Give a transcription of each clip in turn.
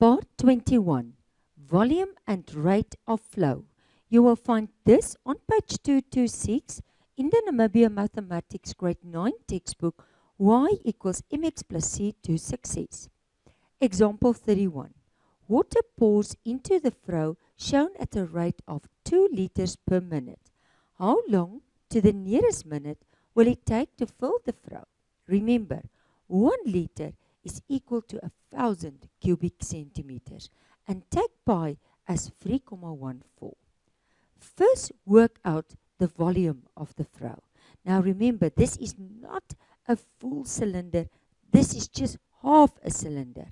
Part 21, Volume and Rate of Flow. You will find this on page 226 in the Namibian Mathematics Grade 9 textbook, Y equals mx plus c to success. Example 31. Water pours into the flow shown at a rate of 2 liters per minute. How long to the nearest minute will it take to fill the flow? Remember, 1 liter is equal to 1,000 cubic centimeters, and take pi as 3,14. First, work out the volume of the flow. Now remember, this is not a full cylinder. This is just half a cylinder.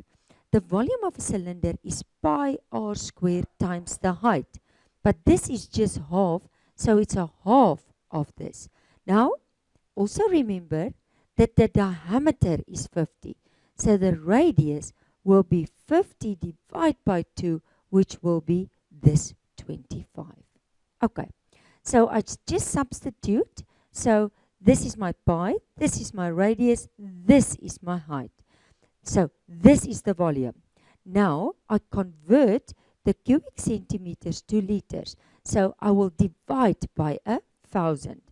The volume of a cylinder is pi r squared times the height. But this is just half, so it's a half of this. Now, also remember that the diameter is 50. So the radius will be 50 divided by 2, which will be this 25. Okay, so I just substitute. So this is my pi, this is my radius, this is my height. So this is the volume. Now I convert the cubic centimeters to liters. So I will divide by 1,000,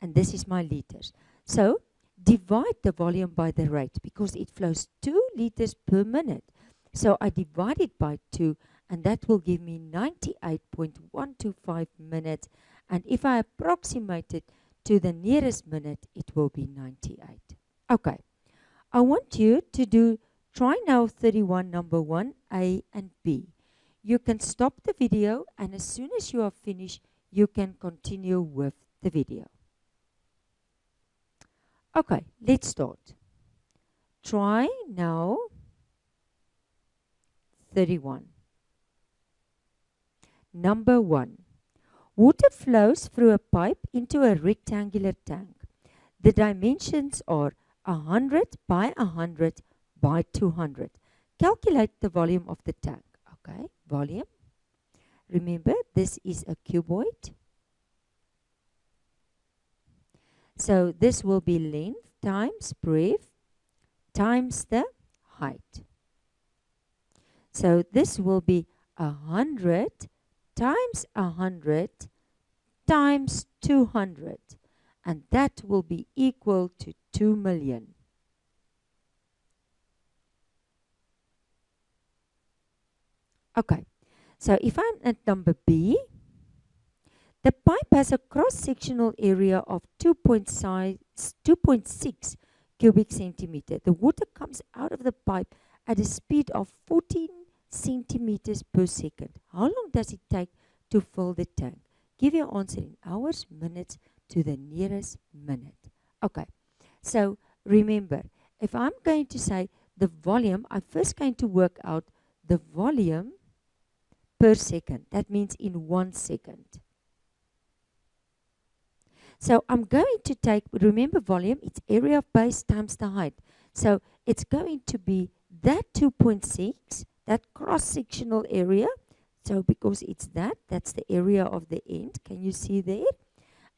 and this is my liters. So divide the volume by the rate because it flows 2 liters per minute. So I divide it by 2, and that will give me 98.125 minutes. And if I approximate it to the nearest minute, it will be 98. Okay, I want you to try now 31 number 1, A and B. You can stop the video, and as soon as you are finished, you can continue with the video. Okay, let's start. Try now 31. Number 1. Water flows through a pipe into a rectangular tank. The dimensions are 100 by 100 by 200. Calculate the volume of the tank. Okay, volume. Remember, this is a cuboid. So this will be length times breadth times the height. So this will be 100 times 100 times 200. And that will be equal to 2 million. Okay, so if I'm at number B, the pipe has a cross-sectional area of 2.6 cubic centimeter. The water comes out of the pipe at a speed of 14 centimeters per second. How long does it take to fill the tank? Give your answer in hours, minutes, to the nearest minute. Okay, so remember, if I'm going to say the volume, I'm first going to work out the volume per second. That means in 1 second. So I'm going to take, remember volume, it's area of base times the height. So it's going to be that 2.6, that cross-sectional area. So because it's that's the area of the end. Can you see there?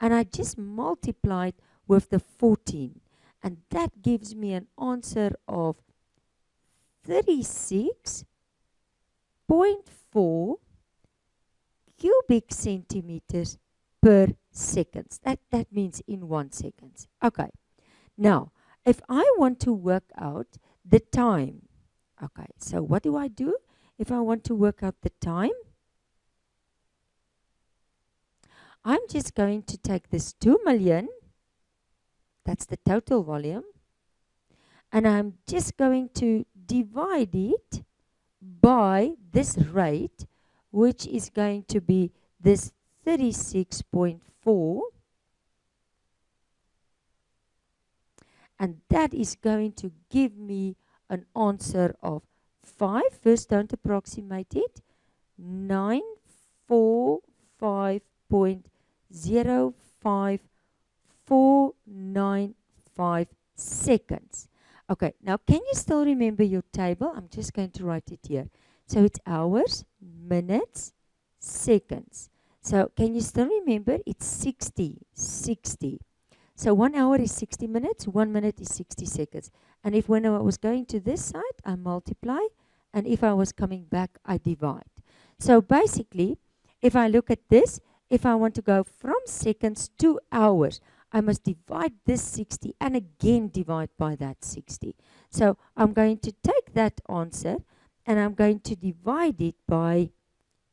And I just multiplied with the 14. And that gives me an answer of 36.4 cubic centimeters per second. That means in 1 second. Okay. Now, if I want to work out the time, okay, so what do I do if I want to work out the time? I'm just going to take this 2 million, that's the total volume, and I'm just going to divide it by this rate, which is going to be this 36.4, and that is going to give me an answer of 5. First, don't approximate it. 945.05495 seconds. Okay, now can you still remember your table? I'm just going to write it here. So it's hours, minutes, seconds. So can you still remember? It's 60. So 1 hour is 60 minutes, 1 minute is 60 seconds. And if when I was going to this side, I multiply, and if I was coming back, I divide. So basically, if I look at this, if I want to go from seconds to hours, I must divide this 60 and again divide by that 60. So I'm going to take that answer and I'm going to divide it by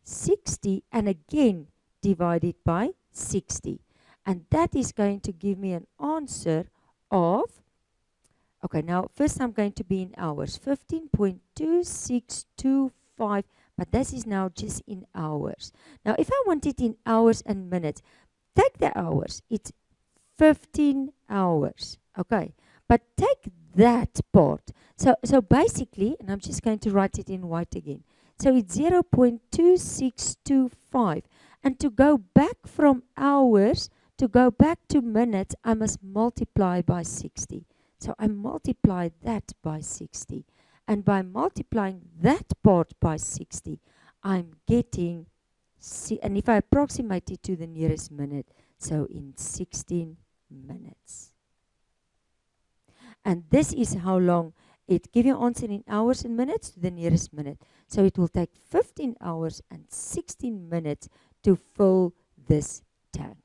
60 and again divide it by 60. And that is going to give me an answer of, okay, now first I'm going to be in hours, 15.2625, but this is now just in hours. Now if I want it in hours and minutes, take the hours, it's 15 hours, okay, but take that part. So basically, and I'm just going to write it in white again, so it's 0.2625, and to go back from hours, to go back to minutes, I must multiply by 60. So I multiply that by 60. And by multiplying that part by 60, I'm getting, and if I approximate it to the nearest minute, so in 16 minutes. And this is how long it gives you answer in hours and minutes to the nearest minute. So it will take 15 hours and 16 minutes to fill this tank.